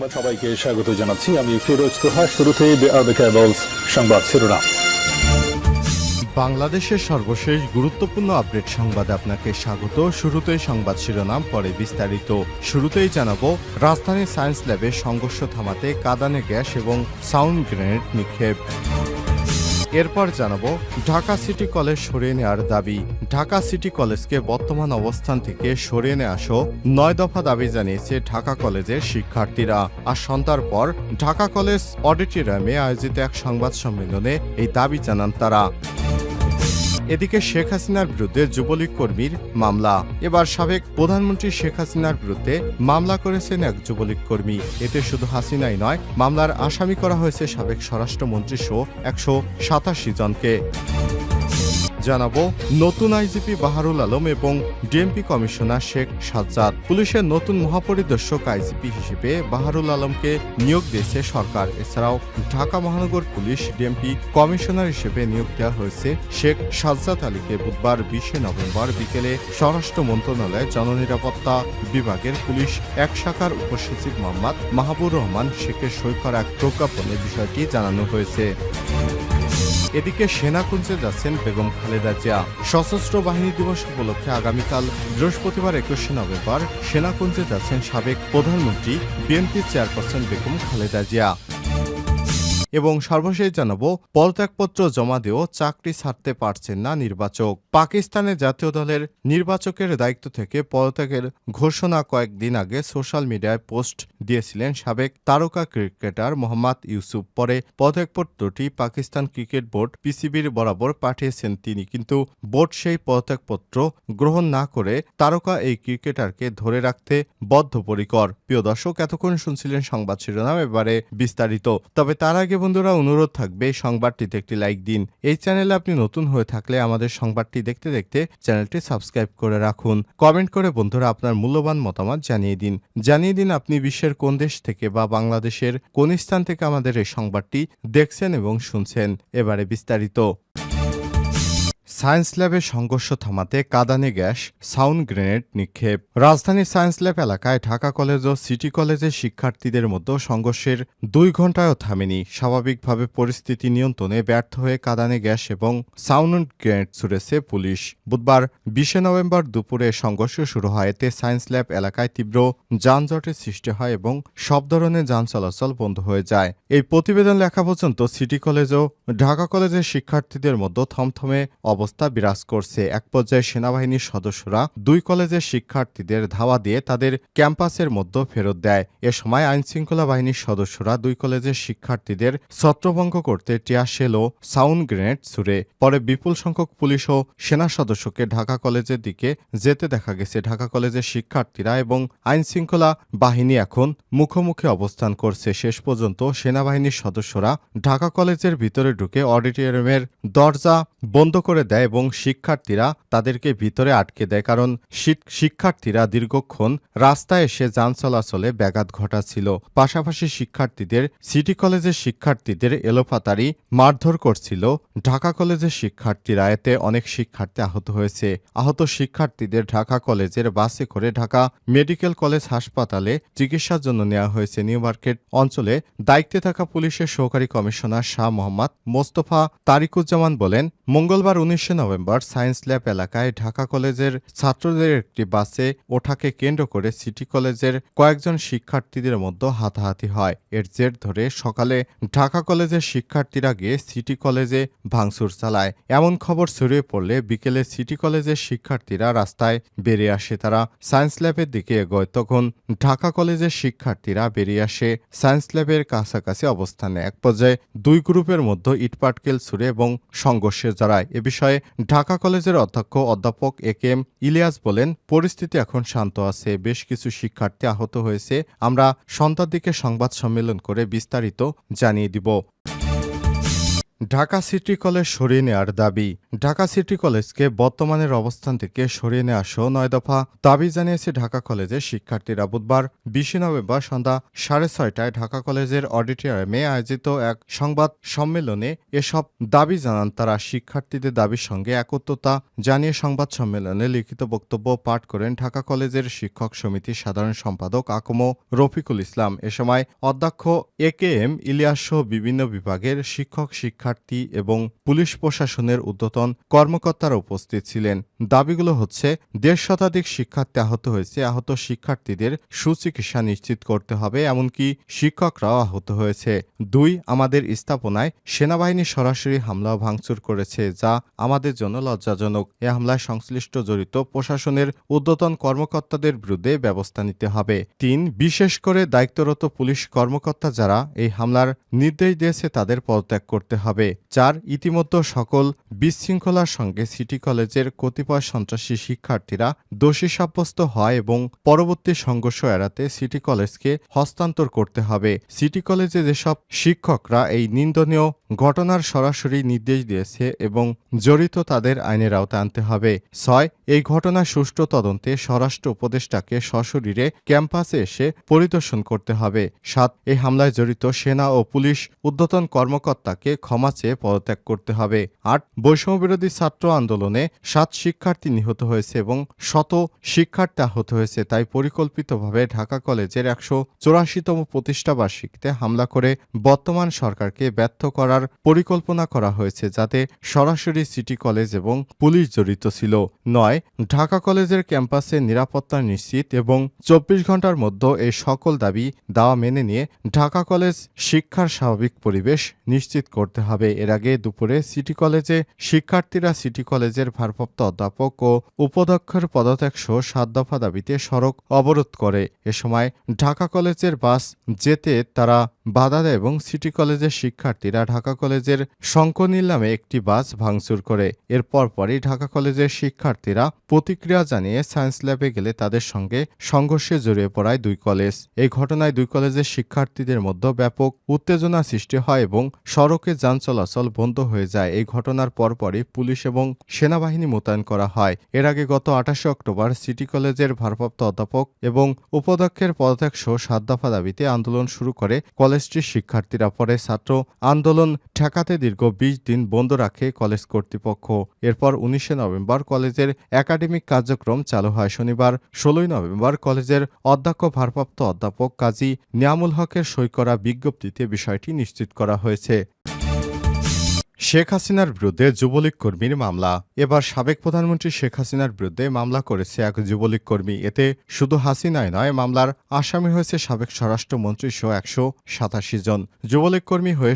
সংবাদ সবাইকে স্বাগত জানাচ্ছি। আমি ফিরোজ তোহা। শুরুতেই সংবাদ শিরোনাম। বাংলাদেশের সর্বশেষ গুরুত্বপূর্ণ আপডেট সংবাদে আপনাকে স্বাগত। শুরুতেই সংবাদ শিরোনাম, পরে বিস্তারিত। শুরুতেই জানাবো, রাজধানীর সায়েন্স ল্যাবে সংঘর্ষ থামাতে কাঁদানে গ্যাস এবং সাউন্ড গ্রেনেড নিক্ষেপ। এরপর জানাবো, ঢাকা সিটি কলেজ সরিয়ে নেওয়ার দাবি। ঢাকা সিটি কলেজকে বর্তমান অবস্থান থেকে সরিয়ে নেওয়া সহ 9 দফা দাবি জানিয়েছে ঢাকা কলেজের শিক্ষার্থীরা। আর সন্ধ্যার পর ঢাকা কলেজ অডিটোরিয়ামে আয়োজিত এক সংবাদ সম্মেলনে এই দাবি জানান তারা। এদিকে শেখ হাসিনার বিরুদ্ধে যুবলীগ কর্মীর মামলা। এবার সাবেক প্রধানমন্ত্রী শেখ হাসিনার বিরুদ্ধে মামলা করেছেন এক যুবলীগ কর্মী। এতে শুধু হাসিনাই নয়, মামলার আসামি করা হয়েছে সাবেক স্বরাষ্ট্রমন্ত্রী সহ 187 জনকে। জানাবো, নতুন আইজিপি বাহারুল আলম এবং ডিএমপি কমিশনার শেখ সাজ্জাদ। পুলিশের নতুন মহাপরিদর্শক আইজিপি হিসেবে বাহারুল আলমকে নিয়োগ দিয়েছে সরকার। এছাড়াও ঢাকা মহানগর পুলিশ ডিএমপি কমিশনার হিসেবে নিয়োগ দেওয়া হয়েছে শেখ সাজ্জাদ আলীকে। বুধবার 20 নভেম্বর বিকেলে স্বরাষ্ট্র মন্ত্রণালয়ের জননিরাপত্তা বিভাগের পুলিশ এক শাখার উপসচিব মোহাম্মদ মাহবুর রহমান শেখের সই করা এক প্রজ্ঞাপনে বিষয়টি জানানো হয়েছে। এদিকে সেনাকুঞ্জে যাচ্ছেন বেগম খালেদা জিয়া। সশস্ত্র বাহিনী দিবস উপলক্ষে আগামীকাল বৃহস্পতিবার 21 নভেম্বর সেনাকুঞ্জে যাচ্ছেন সাবেক প্রধানমন্ত্রী বিএনপির চেয়ারপারসন বেগম খালেদা জিয়া। এবং সর্বশেষ জানাবো, পদত্যাগপত্র জমা দিয়েও চাকরি ছাড়তে পারছেন না নির্বাচক। পাকিস্তানের জাতীয় দলের নির্বাচকের দায়িত্ব থেকে পদত্যাগের ঘোষণা কয়েকদিন আগে সোশ্যাল মিডিয়ায় পোস্ট দিয়েছিলেন সাবেক তারকা ক্রিকেটার মোহাম্মদ ইউসুফ। পরে পদত্যাগপত্রটি পাকিস্তান ক্রিকেট বোর্ড পিসিবির বরাবর পাঠিয়েছেন তিনি, কিন্তু বোর্ড সেই পদত্যাগপত্র গ্রহণ না করে তারকা এই ক্রিকেটারকে ধরে রাখতে বদ্ধপরিকর। প্রিয় দর্শক, এতক্ষণ শুনছিলেন সংবাদ শিরোনাম, এবারে বিস্তারিত। তবে তার আগে বন্ধুরা, অনুরোধ থাকবে এই সংবাদটিতে একটি লাইক দিন। এই চ্যানেলে আপনি নতুন হয়ে থাকলে আমাদের সংবাদটি দেখতে দেখতে চ্যানেলটি সাবস্ক্রাইব করে রাখুন। কমেন্ট করে বন্ধুরা আপনার মূল্যবান মতামত জানিয়ে দিন আপনি বিশ্বের কোন দেশ থেকে বা বাংলাদেশের কোন স্থান থেকে আমাদের এই সংবাদটি দেখছেন এবং শুনছেন। এবারে বিস্তারিত। সায়েন্স ল্যাবে সংঘর্ষ থামাতে কাঁদানে গ্যাস, সাউন্ড গ্রেনেড নিক্ষেপ। রাজধানীর সায়েন্স ল্যাব এলাকায় ঢাকা কলেজ ও সিটি কলেজের শিক্ষার্থীদের মধ্যে সংঘর্ষের 2 ঘণ্টায়ও থামেনি। স্বাভাবিকভাবে পরিস্থিতি নিয়ন্ত্রণে ব্যর্থ হয়ে কাঁদানে গ্যাস এবং সাউন্ড গ্রেনেড ছুড়েছে পুলিশ। বুধবার 20 নভেম্বর দুপুরে সংঘর্ষ শুরু হয়। এতে সায়েন্স ল্যাব এলাকায় তীব্র যানজটের সৃষ্টি হয় এবং সব ধরনের যান চলাচল বন্ধ হয়ে যায়। এই প্রতিবেদন লেখা পর্যন্ত সিটি কলেজ ও ঢাকা কলেজের শিক্ষার্থীদের মধ্যে থমথমে অবস্থা বিরাজ করছে। এক পর্যায়ে সেনাবাহিনীর সদস্যরা 2 কলেজের শিক্ষার্থীদের ধাওয়া দিয়ে তাদের ক্যাম্পাসের মধ্যে ফেরত দেয়। এ সময় আইনশৃঙ্খলা বাহিনীর সদস্যরা 2 কলেজের শিক্ষার্থীদের ছত্রভঙ্গ করতে টিয়ার শেল ও সাউন্ড গ্রেনেড ছুড়ে। পরে বিপুল সংখ্যক পুলিশ ও সেনা সদস্যকে ঢাকা কলেজের দিকে যেতে দেখা গেছে। ঢাকা কলেজের শিক্ষার্থীরা এবং আইনশৃঙ্খলা বাহিনী এখন মুখোমুখি অবস্থান করছে। শেষ পর্যন্ত সেনাবাহিনীর সদস্যরা ঢাকা কলেজের ভিতরে ঢুকে অডিটোরিয়ামের দরজা বন্ধ করে দেয় এবং শিক্ষার্থীরা তাদেরকে ভিতরে আটকে দেয়, কারণ শিক্ষার্থীরা দীর্ঘক্ষণ রাস্তায় এসে যান চলাচলে ব্যাঘাত ঘটাচ্ছিল। পাশাপাশি সিটি কলেজের শিক্ষার্থীদের এলোপাতাড়ি মারধর করছিল ঢাকা কলেজের শিক্ষার্থীরা। এতে অনেক শিক্ষার্থী আহত হয়েছে। আহত শিক্ষার্থীদের ঢাকা কলেজের বাসে করে ঢাকা মেডিকেল কলেজ হাসপাতালে চিকিৎসার জন্য নেওয়া হয়েছে। নিউ মার্কেট অঞ্চলে দায়িত্বে থাকা পুলিশের সহকারী কমিশনার শাহ মোহাম্মদ মোস্তফা তারিকুজ্জামান বলেন, মঙ্গলবার 19 নভেম্বর সায়েন্স ল্যাব এলাকায় ঢাকা কলেজের ছাত্রদের একটি বাসে ওঠাকে কেন্দ্র করে সিটি কলেজের কয়েকজন শিক্ষার্থীদের মধ্যে হাতাহাতি হয়। এর জের ধরে সকালে ঢাকা কলেজের শিক্ষার্থীরা গিয়ে সিটি কলেজে ভাঙচুর চালায়। এমন খবর ছড়িয়ে পড়লে বিকেলে সিটি কলেজের শিক্ষার্থীরা রাস্তায় বেরিয়ে আসে। তারা সায়েন্স ল্যাবের দিকে এগোয়। তখন ঢাকা কলেজের শিক্ষার্থীরা বেরিয়ে আসে সায়েন্স ল্যাবের কাছাকাছি অবস্থানে। এক পর্যায়ে 2 গ্রুপের মধ্যে ইটপাটকেল ছুড়ে এবং সংঘর্ষে জড়ায়। এ বিষয়ে ঢাকা কলেজের অধ্যাপক একেএম ইলিয়াস বলেন, পরিস্থিতি এখন শান্ত আছে। বেশ কিছু শিক্ষার্থী আহত হয়েছে। আমরা সন্ধ্যার দিকে সংবাদ সম্মেলন করে বিস্তারিত জানিয়ে দিব। ঢাকা সিটি কলেজ সরিয়ে নেওয়ার দাবি। ঢাকা সিটি কলেজকে বর্তমানের অবস্থান থেকে সরিয়ে নেওয়া সহ 9 দফা দাবি জানিয়েছে ঢাকা কলেজের শিক্ষার্থীরা। বুধবার 20 নভেম্বর সন্ধ্যা 6:30টায় ঢাকা কলেজের অডিটোরিয়ামে আয়োজিত এক সংবাদ সম্মেলনে এসব দাবি জানান তারা। শিক্ষার্থীদের দাবির সঙ্গে একত্রতা জানিয়ে সংবাদ সম্মেলনে লিখিত বক্তব্য পাঠ করেন ঢাকা কলেজের শিক্ষক সমিতির সাধারণ সম্পাদক আকম রফিকুল ইসলাম। এ সময় অধ্যক্ষ AKM ইলিয়াস সহ বিভিন্ন বিভাগের শিক্ষক, শিক্ষার্থী এবং পুলিশ প্রশাসনের ঊর্ধ্বতন কর্মকর্তারা উপস্থিত ছিলেন। দাবিগুলো হচ্ছে, 1.5 শতাধিক শিক্ষার্থী আহত হয়েছে। আহত শিক্ষার্থীদের সুচিকিৎসা নিশ্চিত করতে হবে, এমনকি শিক্ষকরাও আহত হয়েছে। 2, আমাদের স্থাপনায় সেনাবাহিনী সরাসরি হামলা ও ভাঙচুর করেছে, যা আমাদের জন্য লজ্জাজনক। এ হামলায় সংশ্লিষ্ট জড়িত প্রশাসনের ঊর্ধ্বতন কর্মকর্তাদের বিরুদ্ধে ব্যবস্থা নিতে হবে। 3, বিশেষ করে দায়িত্বরত পুলিশ কর্মকর্তা যারা এই হামলার নির্দেশ দিয়েছে তাদের পদত্যাগ করতে হবে। 4, ইতিমধ্যে সকল বিশৃঙ্খলার সঙ্গে সিটি কলেজের কতিপয় সন্ত্রাসী শিক্ষার্থীরা দোষী সাব্যস্ত হয় এবং পরবর্তী সংঘর্ষ এড়াতে সিটি কলেজকে হস্তান্তর করতে হবে। সিটি কলেজে যেসব শিক্ষকরা এই নিন্দনীয় ঘটনার সরাসরি নির্দেশ দিয়েছে এবং জড়িত তাদের আইনের আওতায় আনতে হবে। 6, এই ঘটনার সুষ্ঠু তদন্তে স্বরাষ্ট্র উপদেষ্টাকে সশরীরে ক্যাম্পাসে এসে পরিদর্শন করতে হবে। 7, এই হামলায় জড়িত সেনা ও পুলিশ ঊর্ধ্বতন কর্মকর্তাকে ক্ষমা চেয়ে পদত্যাগ করতে হবে। 8, বৈষম্যবিরোধী ছাত্র আন্দোলনে 7 শিক্ষার্থী নিহত হয়েছে এবং শত শিক্ষার্থী আহত হয়েছে। তাই পরিকল্পিতভাবে ঢাকা কলেজের 184তম প্রতিষ্ঠাবার্ষিকীতে হামলা করে বর্তমান সরকারকে ব্যর্থ করার পরিকল্পনা করা হয়েছে, যাতে সরাসরি সিটি কলেজ এবং পুলিশ জড়িত ছিল। 9, ঢাকা কলেজের ক্যাম্পাসে নিরাপত্তা নিশ্চিত এবং 24 ঘন্টার মধ্যে এই সকল দাবি দাওয়া মেনে নিয়ে ঢাকা কলেজ শিক্ষার স্বাভাবিক পরিবেশ নিশ্চিত করতে হবে। এর আগে দুপুরে সিটি কলেজে শিক্ষার্থীরা সিটি কলেজের ভারপ্রাপ্ত অধ্যাপক ও উপাধ্যক্ষের পদত্যাগ সহ 7 দফা দাবিতে সড়ক অবরোধ করে। এ সময় ঢাকা কলেজের বাস যেতে তারা বাধা দেয় এবং সিটি কলেজের শিক্ষার্থীরা ঢাকা কলেজের শঙ্করনীল নামে একটি বাস ভাঙচুর করে। এর পরপরই ঢাকা কলেজের শিক্ষার্থীরা প্রতিক্রিয়া জানিয়ে সায়েন্স ল্যাবে গেলে তাদের সঙ্গে সংঘর্ষে জড়িয়ে পড়ায় 2 কলেজ। এই ঘটনায় 2 কলেজের শিক্ষার্থীদের মধ্যে ব্যাপক উত্তেজনা সৃষ্টি হয় এবং সড়কে যান চলাচল বন্ধ হয়ে যায়। এই ঘটনার পরপরই পুলিশ এবং সেনাবাহিনী মোতায়েন করা হয়। এর আগে গত 28 অক্টোবর সিটি কলেজের ভারপ্রাপ্ত অধ্যাপক এবং উপাধ্যক্ষের পদত্যাগ সহ 7 দফা দাবিতে আন্দোলন শুরু করে কলেজটির শিক্ষার্থীরা। পরে ছাত্র আন্দোলন ঠেকাতে দীর্ঘ 20 দিন বন্ধ রাখে কলেজ কর্তৃপক্ষ। এরপর 19 নভেম্বর কলেজের একাডেমিক কার্যক্রম চালু হয়। শনিবার 16 নভেম্বর কলেজের অধ্যক্ষ ভারপ্রাপ্ত অধ্যাপক কাজী নিয়ামুল হকের সই করা বিজ্ঞপ্তিতে বিষয়টি নিশ্চিত করা হয়েছে। শেখ হাসিনার বিরুদ্ধে যুবলীগ কর্মীর মামলা। এবার সাবেক প্রধানমন্ত্রী শেখ হাসিনার বিরুদ্ধে মামলা করেছে এক যুবলীগ কর্মী। এতে শুধু হাসিনাই নয়, মামলার আসামি হয়েছে সাবেক স্বরাষ্ট্রমন্ত্রী সহ 187 জন। যুবলীগ কর্মী হয়ে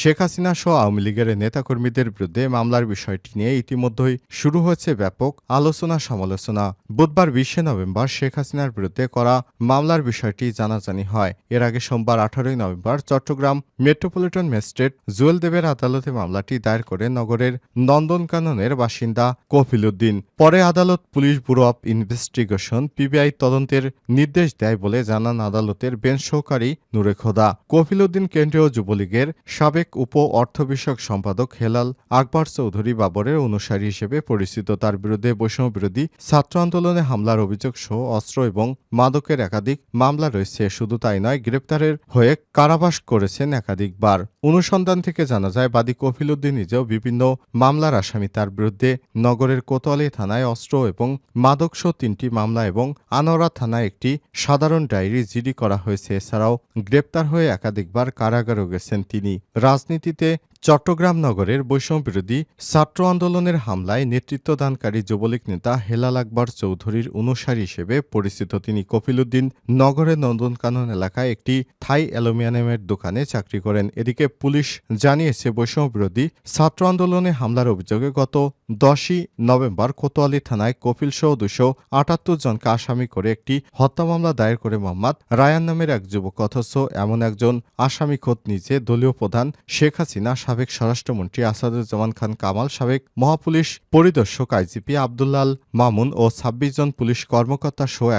শেখ হাসিনা সহ আওয়ামী লীগের নেতাকর্মীদের বিরুদ্ধে মামলার বিষয়টি নিয়ে ইতিমধ্যেই শুরু হয়েছে ব্যাপক আলোচনা সমালোচনা। বুধবার 20 নভেম্বর শেখ হাসিনার বিরুদ্ধে করা মামলার বিষয়টি জানাজানি হয়। এর আগে সোমবার 18 November Chittagong metropolitan magistrate Jewel দেবের আদালতে মামলাটি দায়ের করে নগরের নন্দনকাননের বাসিন্দা কফিল উদ্দিন। পরে আদালত police bureau of investigation PBI তদন্তের নির্দেশ দেয় বলে জানান আদালতের বেঞ্চ সহকারী নূরে খোদা। কফিল উদ্দিন কেন্দ্রীয় যুবলীগের সাবেক উপ অর্থ বিষয়ক সম্পাদক হেলাল আকবর চৌধুরী বাবরের অনুসারী হিসেবে পরিচিত। তার বিরুদ্ধে বৈষম্যবিরোধী ছাত্র আন্দোলনে হামলার অভিযোগ সহ অস্ত্র এবং মাদকের একাধিক মামলা রয়েছে। শুধু তাই নয়, গ্রেপ্তারের হয়ে কারাবাস করেছেন একাধিকবার। অনুসন্ধান থেকে জানা যায় বাদী কফিল উদ্দিন নিজেও বিভিন্ন মামলার আসামি। তার বিরুদ্ধে নগরের কোতোয়ালি থানায় অস্ত্র এবং মাদকসহ 3টি মামলা এবং আনোয়ারা থানায় একটি সাধারণ ডায়েরি জিডি করা হয়েছে। এছাড়াও গ্রেপ্তার হয়ে একাধিকবার কারাগারে গেছেন তিনি। রাজনীতিতে চট্টগ্রাম নগরের বৈষম্যবিরোধী ছাত্র আন্দোলনের হামলায় নেতৃত্বদানকারী যুবলীগ নেতা হেলাল আকবর চৌধুরীর অনুসারী হিসেবে পরিচিত তিনি। কফিল উদ্দিন নগরের নন্দনকানন এলাকায় একটি থাই অ্যালুমিনিয়ামের দোকানে চাকরি করেন। এদিকে পুলিশ জানিয়েছে বৈষম্যবিরোধী ছাত্র আন্দোলনে হামলার অভিযোগে গত 10 নভেম্বর কোতোয়ালি থানায় কফিলসহ 278 জনকে আসামি করে একটি হত্যা মামলা দায়ের করে মোহাম্মদ রায়ান নামের এক যুবক। অথচ এমন একজন আসামি খোদ নিজে দলীয় প্রধান শেখ হাসিনা সাবেক স্বরাষ্ট্রমন্ত্রী আসাদুজ্জামান খান কামাল, সাবেক মহাপুলিশ পরিদর্শক আইজিপি আব্দুল্লাল মামুন ও ২৬ জন পুলিশ কর্মকর্তা সহ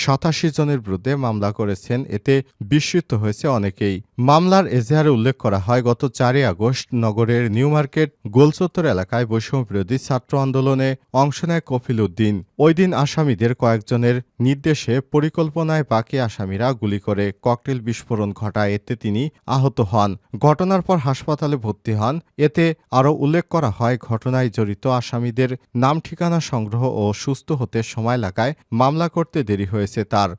১৮৭ জনের বিরুদ্ধে মামলা করেছেন। এতে বিস্মিত হয়েছে অনেকেই। মামলার এজাহারে উল্লেখ করা হয়, গত ৪ আগস্ট নগরের নিউ মার্কেট গোলচত্বর এলাকায় বৈষম্যবিরোধী ছাত্র আন্দোলনে অংশ নেয় কফিল উদ্দিন। ওই দিন আসামিদের কয়েকজনের নির্দেশে পরিকল্পনায় বাকি আসামিরা গুলি করে ককটেল বিস্ফোরণ ঘটায়। এতে তিনি আহত হন। ঘটনার পর হাসপাতালে ভর্তি হন। এতে আরও উল্লেখ করা হয়, ঘটনায় জড়িত আসামিদের নাম ঠিকানা সংগ্রহ ও সুস্থ হতে সময় লাগায় মামলা করতে দেরি হয়েছে তার।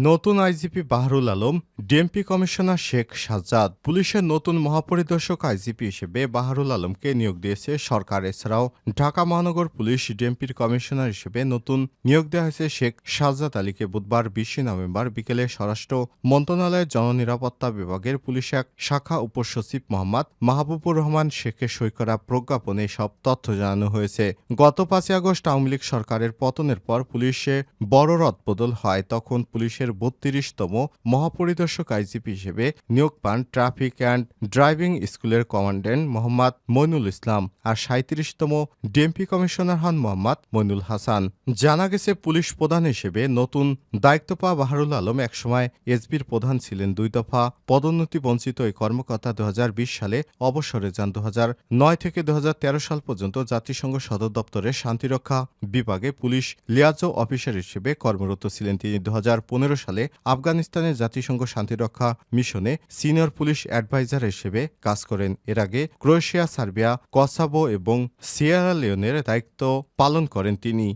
নতুন IGP Baharul Alam, DMP commissioner Sheikh Sajjad. পুলিশের নতুন মহাপরিদর্শক আইজিপি হিসেবে বাহরুল আলমকে নিয়োগ দিয়েছে সরকার। এছাড়াও ঢাকা মহানগর পুলিশ ডিএমপির কমিশনার হিসেবে নতুন নিয়োগ দেওয়া হয়েছে শেখ সাজ্জাদ আলীকে। বুধবার ২০ নভেম্বর বিকেলে স্বরাষ্ট্র মন্ত্রণালয়ের জননিরাপত্তা বিভাগের পুলিশ এক শাখা উপসচিব মোহাম্মদ মাহবুবুর রহমান শেখের সই করা প্রজ্ঞাপনে সব তথ্য জানানো হয়েছে। গত ৫ আগস্ট আওয়ামী লীগ সরকারের পতনের পর পুলিশে বড় রদবদল হয়। তখন পুলিশের ৩২তম মহাপরিদর্শক আইজিপি হিসেবে নিয়োগ পান ট্রাফিক অ্যান্ড ড্রাইভিং স্কুলের কমান্ড্যান্ট মোহাম্মদ মইনুল ইসলাম, আর ৩৭তম ডিএমপি কমিশনার হন মোহাম্মদ মইনুল হাসান। জানা গেছে, পুলিশ প্রধান হিসেবে নতুন দায়িত্ব পাওয়া বাহরুল আলম একসময় এসবির প্রধান ছিলেন। ২ দফা পদোন্নতি বঞ্চিত এই কর্মকর্তা ২০২০ সালে অবসরে যান। ২০০৯ থেকে ২০১৩ সাল পর্যন্ত জাতিসংঘ সদর দপ্তরের শান্তিরক্ষা বিভাগে পুলিশ লিয়াজো অফিসার হিসেবে কর্মরত ছিলেন তিনি। ২০১৫ সালে আফগানিস্তানে জাতিসংঘ শান্তিরক্ষা মিশনে সিনিয়র পুলিশ অ্যাডভাইজার হিসেবে কাজ করেন। এর আগে ক্রোয়েশিয়া, সার্বিয়া, কসাভো এবং সিয়েরা লিওনের দায়িত্ব পালন করেন তিনি।